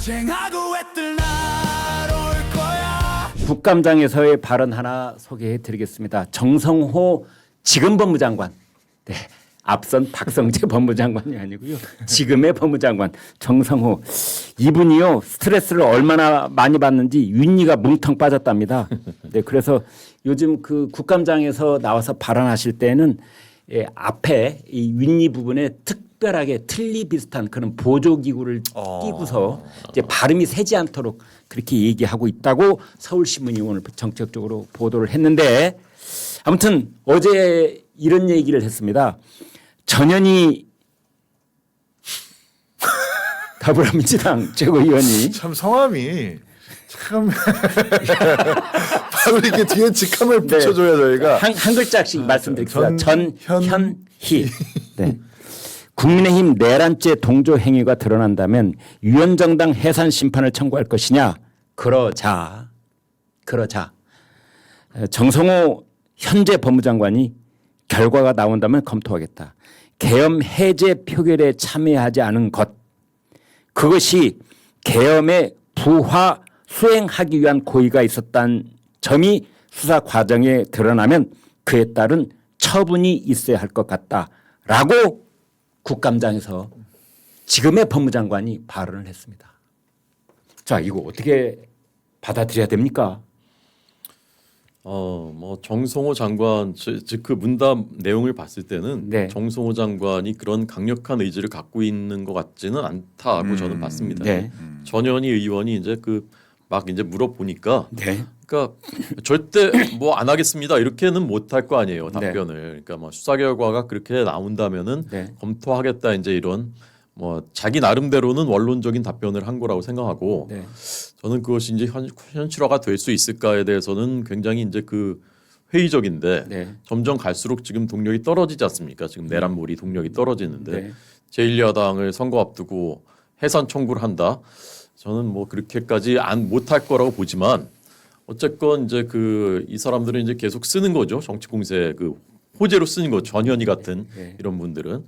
투쟁하고 애들 날 올 거야. 국감장에서의 발언 하나 소개해드리겠습니다. 정성호 지금 법무장관, 네, 앞선 박성재 법무장관이 아니고요. 지금의 법무장관 정성호 이분이요 스트레스를 얼마나 많이 받는지 윗니가 뭉텅 빠졌답니다. 네, 그래서 요즘 그 국감장에서 나와서 발언하실 때는 앞에 이 윗니 부분에 특별하게 틀니 비슷한 그런 보조기구를 끼고서 이제 발음이 새지 않도록 그렇게 얘기하고 있다고 서울신문이 오늘 정책적으로 보도를 했는데 아무튼 어제 이런 얘기를 했습니다. 전현희 더불어민주당 최고위원이 참 성함이 참 바로 이렇게 뒤에 직함을 붙여줘야 저희가 한 글자씩 말씀드리겠습니다. 전현희. 전현희. 네. 국민의힘 내란죄 동조 행위가 드러난다면 위원정당 해산 심판을 청구할 것이냐? 그러자 정성호 현재 법무장관이 결과가 나온다면 검토하겠다. 계엄 해제 표결에 참여하지 않은 것 그것이 계엄의 부화 수행하기 위한 고의가 있었다는 점이 수사 과정에 드러나면 그에 따른 처분이 있어야 할 것 같다라고 국감장에서 지금의 법무장관이 발언을 했습니다. 자, 이거 어떻게 받아들여야 됩니까? 뭐 정성호 장관 즉 그 문답 내용을 봤을 때는 네. 정성호 장관이 그런 강력한 의지를 갖고 있는 것 같지는 않다고 저는 봤습니다. 네. 전현희 의원이 이제 그 막 이제 물어보니까 네. 그러니까 절대 뭐 안 하겠습니다 이렇게는 못할 거 아니에요 네. 답변을. 그러니까 뭐 수사 결과가 그렇게 나온다면은 네. 검토하겠다 이제 이런 뭐 자기 나름대로는 원론적인 답변을 한 거라고 생각하고 네. 저는 그것이 이제 현실화가 될 수 있을까에 대해서는 굉장히 이제 그 회의적인데 네. 점점 갈수록 지금 동력이 떨어지지 않습니까? 지금 내란몰이 동력이 떨어지는데 네. 제1야당을 선거 앞두고 해산 청구를 한다. 저는 뭐 그렇게까지 안 못할 거라고 보지만 어쨌건 이제 그 이 사람들은 이제 계속 쓰는 거죠. 정치 공세 그 호재로 쓰는 거 전현희 같은 네. 이런 분들은.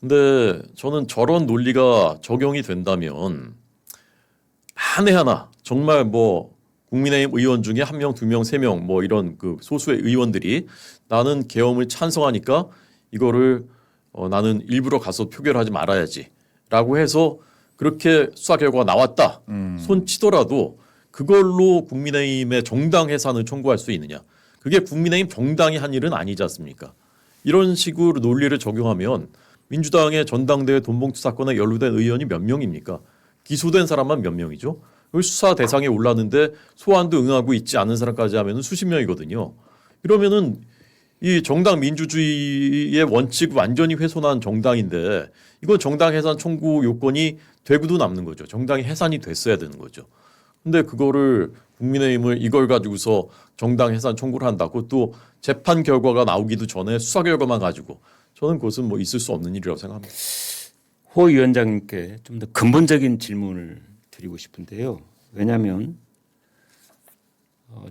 근데 저는 저런 논리가 적용이 된다면 만에 하나 정말 뭐 국민의힘 의원 중에 한 명, 두 명, 세 명 뭐 이런 그 소수의 의원들이 나는 계엄을 찬성하니까 이거를 나는 일부러 가서 표결하지 말아야지라고 해서 그렇게 수사 결과가 나왔다 손 치더라도 그걸로 국민의힘의 정당 해산을 청구할 수 있느냐? 그게 국민의힘 정당이 한 일은 아니지 않습니까? 이런 식으로 논리를 적용하면 민주당의 전당대회 돈봉투 사건에 연루된 의원이 몇 명입니까? 기소된 사람만 몇 명이죠? 수사 대상에 올랐는데 소환도 응하고 있지 않은 사람까지 하면 수십 명이거든요. 이러면은 이 정당 민주주의의 원칙 완전히 훼손한 정당인데 이건 정당 해산 청구 요건이 되고도 남는 거죠. 정당이 해산이 됐어야 되는 거죠. 근데 그거를 국민의힘을 이걸 가지고서 정당 해산 청구를 한다고 또 재판 결과가 나오기도 전에 수사 결과만 가지고 저는 그것은 뭐 있을 수 없는 일이라고 생각합니다. 호 위원장님께 좀 더 근본적인 질문을 드리고 싶은데요. 왜냐하면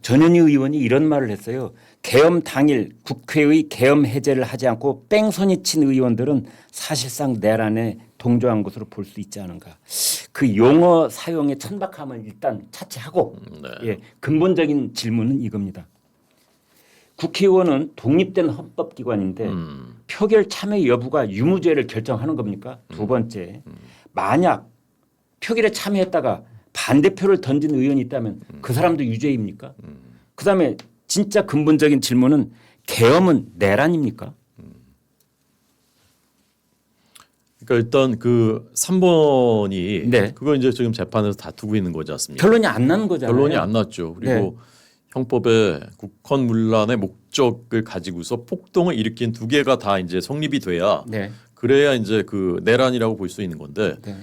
전현희 의원이 이런 말을 했어요. 계엄 당일 국회의 계엄 해제를 하지 않고 뺑소니 친 의원들은 사실상 내란에 동조한 것으로 볼 수 있지 않은가. 그 용어 사용의 천박함을 일단 차치하고 네. 예, 근본적인 질문은 이겁니다. 국회의원은 독립된 헌법기관인데 표결 참여 여부가 유무죄를 결정하는 겁니까? 두 번째, 만약 표결에 참여했다가 반대표를 던진 의원이 있다면 그 사람도 유죄입니까? 그다음에 진짜 근본적인 질문은 계엄은 내란입니까? 그러니까 일단 그 3번이 네. 그거 이제 지금 재판에서 다투고 있는 거지 않습니까? 결론이 안 나는 거잖아요. 결론이 안 났죠. 그리고 네. 형법에 국헌 문란의 목적을 가지고서 폭동을 일으킨 두 개가 다 이제 성립이 돼야 네. 그래야 이제 그 내란이라고 볼 수 있는 건데 네.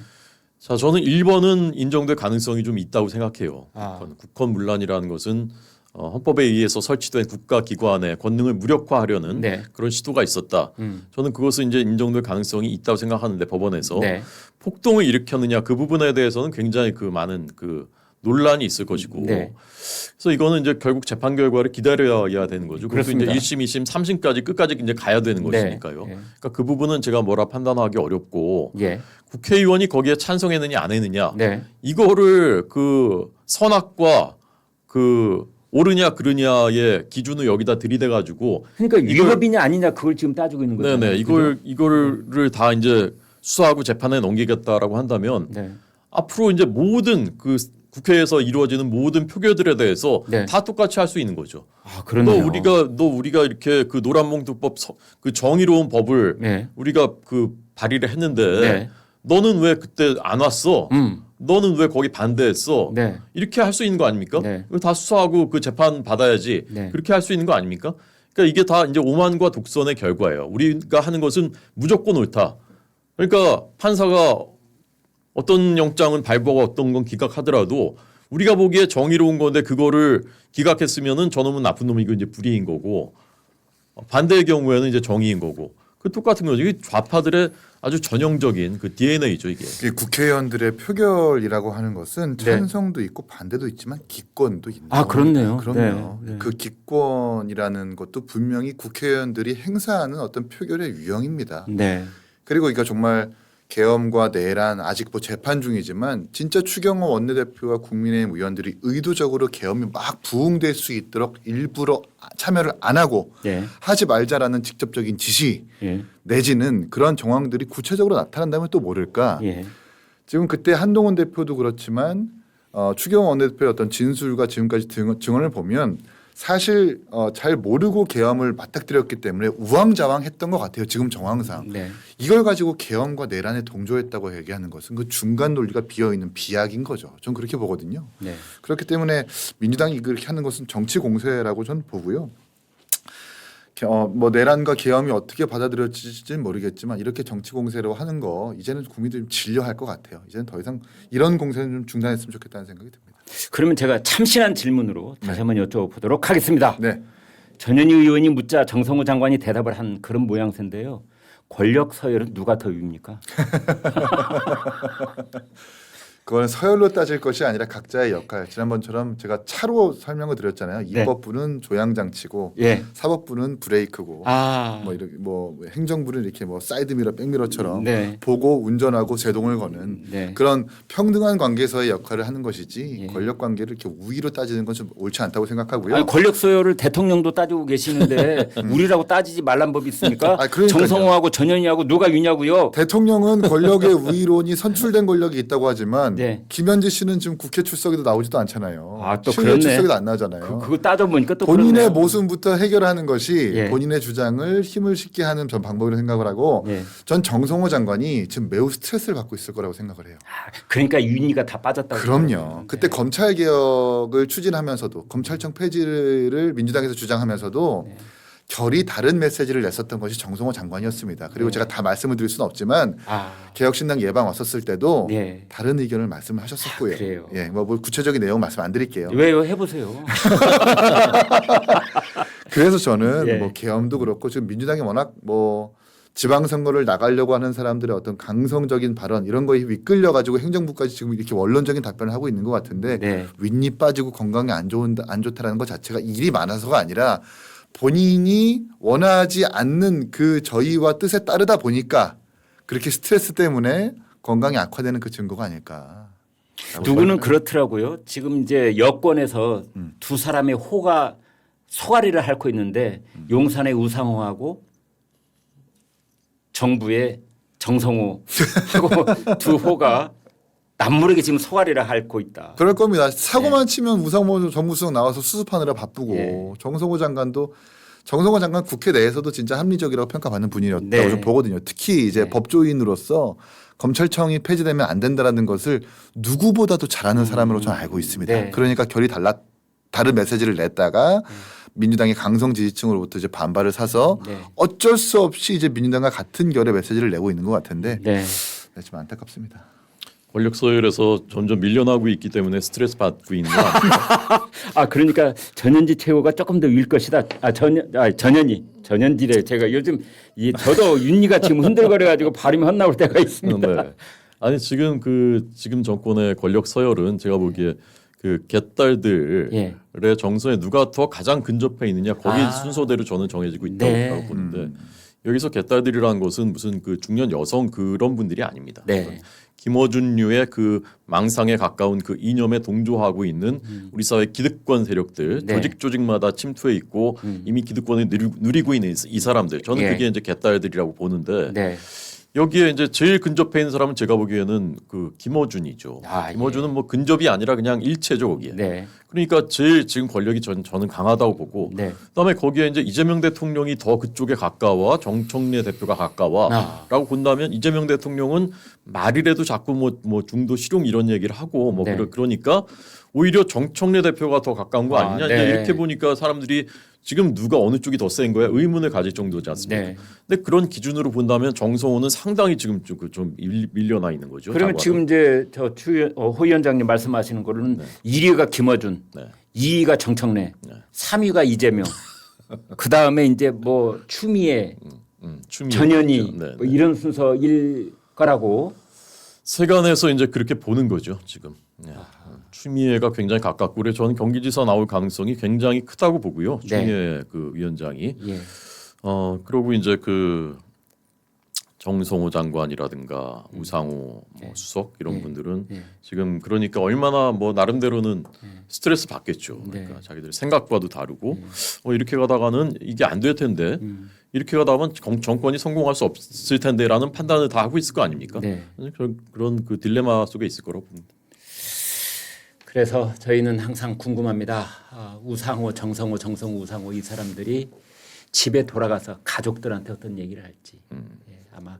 자 저는 1번은 인정될 가능성이 좀 있다고 생각해요. 아. 국헌 문란이라는 것은 헌법에 의해서 설치된 국가기관의 권능을 무력화하려는 네. 그런 시도가 있었다. 저는 그것은 이제 인정될 가능성이 있다고 생각하는데 법원에서 네. 폭동을 일으켰느냐 그 부분에 대해서는 굉장히 그 많은 그 논란이 있을 것이고 네. 그래서 이거는 이제 결국 재판 결과를 기다려야 되는 거죠. 그래서 이제 그렇습니다. 1심, 2심, 3심까지 끝까지 이제 가야 되는 네. 것이니까요. 네. 그러니까 그 부분은 제가 뭐라 판단하기 어렵고 예. 국회의원이 거기에 찬성했느냐 안 했느냐 네. 이거를 그 선악과 그 옳으냐 그르냐의 기준을 여기다 들이대 가지고 그러니까 위법이냐 아니냐 그걸 지금 따지고 있는 거죠. 네네 이거를 다 이제 수사하고 재판에 넘기겠다라고 한다면 네. 앞으로 이제 모든 그 국회에서 이루어지는 모든 표결들에 대해서 네. 다 똑같이 할 수 있는 거죠. 아, 그러네요. 너 우리가 이렇게 그 노란봉투법 그 정의로운 법을 네. 우리가 그 발의를 했는데 네. 너는 왜 그때 안 왔어? 너는 왜 거기 반대했어? 네. 이렇게 할 수 있는 거 아닙니까? 네. 이거 다 수사하고 그 재판 받아야지. 네. 그렇게 할 수 있는 거 아닙니까? 그러니까 이게 다 이제 오만과 독선의 결과예요. 우리가 하는 것은 무조건 옳다. 그러니까 판사가 어떤 영장은 발부하고 어떤 건 기각하더라도 우리가 보기에 정의로운 건데 그거를 기각했으면은 저놈은 나쁜 놈이고 이제 불의인 거고 반대의 경우에는 이제 정의인 거고 그 똑같은 거죠. 이게 좌파들의 아주 전형적인 그 DNA죠 이게. 이 국회의원들의 표결이라고 하는 것은 네. 찬성도 있고 반대도 있지만 기권도 있는 아, 그렇네요. 그럼요. 네. 네. 그 기권이라는 것도 분명히 국회의원들이 행사하는 어떤 표결의 유형입니다. 네. 그리고 이거 정말 계엄과 내란 아직 뭐 재판 중이지만 진짜 추경호 원내대표와 국민의힘 의원들이 의도적으로 계엄이 막 부흥될 수 있도록 일부러 참여를 안 하고 예. 하지 말자라는 직접적인 지시 예. 내지는 그런 정황들이 구체적으로 나타난다면 또 모를까. 예. 지금 그때 한동훈 대표도 그렇지만 추경호 원내대표의 어떤 진술과 지금까지 증언을 보면 사실 잘 모르고 계엄을 맞닥뜨렸기 때문에 우왕좌왕했던 것 같아요. 지금 정황상. 네. 이걸 가지고 계엄과 내란에 동조했다고 얘기하는 것은 그 중간 논리가 비어있는 비약인 거죠. 전 그렇게 보거든요. 네. 그렇기 때문에 민주당이 그렇게 하는 것은 정치 공세라고 저는 보고요. 뭐 내란과 계엄이 어떻게 받아들여질지는 모르겠지만 이렇게 정치 공세로 하는 거 이제는 국민들이 좀 질려할 것 같아요. 이제는 더 이상 이런 공세는 좀 중단했으면 좋겠다는 생각이 듭니다. 그러면 제가 참신한 질문으로 다시 한번 여쭤보도록 하겠습니다. 네. 전현희 의원이 묻자 정성호 장관이 대답을 한 그런 모양새인데요. 권력 서열은 누가 더 위입니까? 그건 서열로 따질 것이 아니라 각자의 역할. 지난번처럼 제가 차로 설명을 드렸잖아요. 네. 입법부는 조향장치고 예. 사법부는 브레이크고 아. 뭐 이렇게 뭐 행정부는 이렇게 뭐 사이드미러, 백미러처럼 네. 보고 운전하고 제동을 거는 네. 그런 평등한 관계에서의 역할을 하는 것이지 예. 권력 관계를 이렇게 우위로 따지는 건 좀 옳지 않다고 생각하고요. 아니, 권력 서열을 대통령도 따지고 계시는데 우리라고 따지지 말란 법이 있습니까? 아, 그러니까요. 정성호하고 전현희하고 누가 위냐고요? 대통령은 권력의 우위론이 선출된 권력이 있다고 하지만 네. 김현지 씨는 지금 국회 출석에도 나오지도 않잖아요. 아, 또 실내 그렇네. 출석에도 안 나오잖아요. 그거 따져보니까 또 본인의 그렇네요. 모습부터 해결하는 것이 예. 본인의 주장을 힘을 실게 하는 전 방법이라고 생각을 하고 예. 전 정성호 장관이 지금 매우 스트레스를 받고 있을 거라고 생각을 해요. 그러니까 윤리가 다 빠졌다고. 그럼요. 그러거든요. 그때 검찰 개혁을 추진하면서도 검찰청 폐지를 민주당에서 주장하면서도 네. 결이 다른 메시지를 냈었던 것이 정성호 장관이었습니다. 그리고 네. 제가 다 말씀을 드릴 수는 없지만 아, 개혁신당 예방 왔었을 때도 네. 다른 의견을 말씀을 하셨었고요. 아, 그래요? 예, 뭐 구체적인 내용 말씀 안 드릴게요. 왜요? 해보세요. 그래서 저는 예. 뭐 계엄도 그렇고 지금 민주당이 워낙 뭐 지방선거를 나가려고 하는 사람들의 어떤 강성적인 발언 이런 거에 이끌려 가지고 행정부까지 지금 이렇게 원론적인 답변을 하고 있는 것 같은데 네. 윗니 빠지고 건강에 안 좋다라는 것 자체가 일이 많아서가 아니라 본인이 원하지 않는 그 저희와 뜻에 따르다 보니까 그렇게 스트레스 때문에 건강이 악화되는 그 증거가 아닐까. 누구는 그렇더라고요. 지금 이제 여권에서 두 사람의 호가 소가리를 앓고 있는데 용산의 우상호하고 정부의 정성호하고 두 호가 남모르게 지금 소가리를 앓고 있다. 그럴 겁니다. 사고만 치면 우상호 정무수석 나와서 수습하느라 바쁘고 예. 정성호 장관 국회 내에서도 진짜 합리적이라고 평가받는 분이었다고 네. 좀 보거든요. 특히 이제 네. 법조인으로서 검찰청이 폐지되면 안 된다라는 것을 누구보다도 잘하는 사람으로 저는 알고 있습니다. 네. 그러니까 결이 다른 메시지를 냈다가 민주당의 강성 지지층으로부터 이제 반발을 사서 네. 어쩔 수 없이 이제 민주당과 같은 결의 메시지를 내고 있는 것 같은데 네. 좀 안타깝습니다. 권력 서열에서 점점 밀려나고 있기 때문에 스트레스 받고 있는 거 아닙니까? 아 그러니까 전현지 최고가 조금 더 위일 것이다. 전현지래. 제가 요즘 저도 윤리가 지금 흔들거려가지고 발음이 헛나올 때가 있습니다. 네. 아니 지금 정권의 권력 서열은 제가 보기에 그 개딸들의 예. 정서에 누가 더 가장 근접해 있느냐 거기 아. 순서대로 저는 정해지고 있다고 네. 보는데 여기서 개딸들이라는 것은 무슨 그 중년 여성 그런 분들이 아닙니다. 네. 김어준류의 그 망상에 가까운 그 이념에 동조하고 있는 우리 사회 기득권 세력들 네. 조직마다 침투해 있고 이미 기득권을 누리고 있는 이 사람들 저는 예. 그게 이제 개딸들이라고 보는데 네. 여기에 이제 제일 근접해 있는 사람은 제가 보기에는 그 김어준이죠. 아, 김어준은 뭐 근접이 아니라 그냥 일체죠 거기에. 네. 그러니까 제일 지금 권력이 저는 강하다고 보고 네. 그다음에 거기에 이제 이재명 대통령이 더 그쪽에 가까워 정청래 대표가 가까워라고 본다면 이재명 대통령은 말이라도 자꾸 뭐 중도 실용 이런 얘기를 하고 뭐 네. 그러니까 오히려 정청래 대표가 더 가까운 거 아니냐 네. 이렇게 보니까 사람들이 지금 누가 어느 쪽이 더 센 거야 의문을 가질 정도지 않습니까? 네. 근데 그런 기준으로 본다면 정성호는 상당히 지금 좀 밀려나 있는 거죠. 그러면 지금 이제 호 위원장님 말씀하시는 거로는 1위가 김어준, 네. 2위가 정청래, 3위가 이재명, 그 다음에 이제 뭐 추미애, 추미애 전현희 네, 뭐 이런 순서일 거라고. 세간에서 이제 그렇게 보는 거죠 지금. 네. 추미애가 굉장히 가깝고 그래 저는 경기지사 나올 가능성이 굉장히 크다고 보고요. 추미애 그 위원장이. 예. 그리고 이제 그 정성호 장관이라든가 우상호 뭐 수석 이런 분들은 지금 그러니까 얼마나 뭐 나름대로는 스트레스 받겠죠. 그러니까 자기들 생각과도 다르고 이렇게 가다가는 이게 안 될 텐데 이렇게 가다가면 정권이 성공할 수 없을 텐데라는 판단을 다 하고 있을 거 아닙니까? 네. 그런 그 딜레마 속에 있을 거라고 봅니다. 그래서 저희는 항상 궁금합니다. 우상호, 정성호, 우상호 이 사람들이 집에 돌아가서 가족들한테 어떤 얘기를 할지. 예, 아마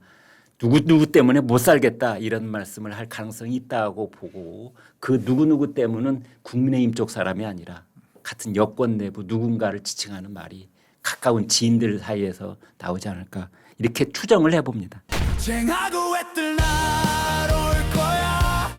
누구 때문에 못 살겠다 이런 말씀을 할 가능성이 있다고 보고 그 누구 때문은 국민의힘 쪽 사람이 아니라 같은 여권 내부 누군가를 지칭하는 말이 가까운 지인들 사이에서 나오지 않을까 이렇게 추정을 해봅니다. 쟁하고 애뜰 날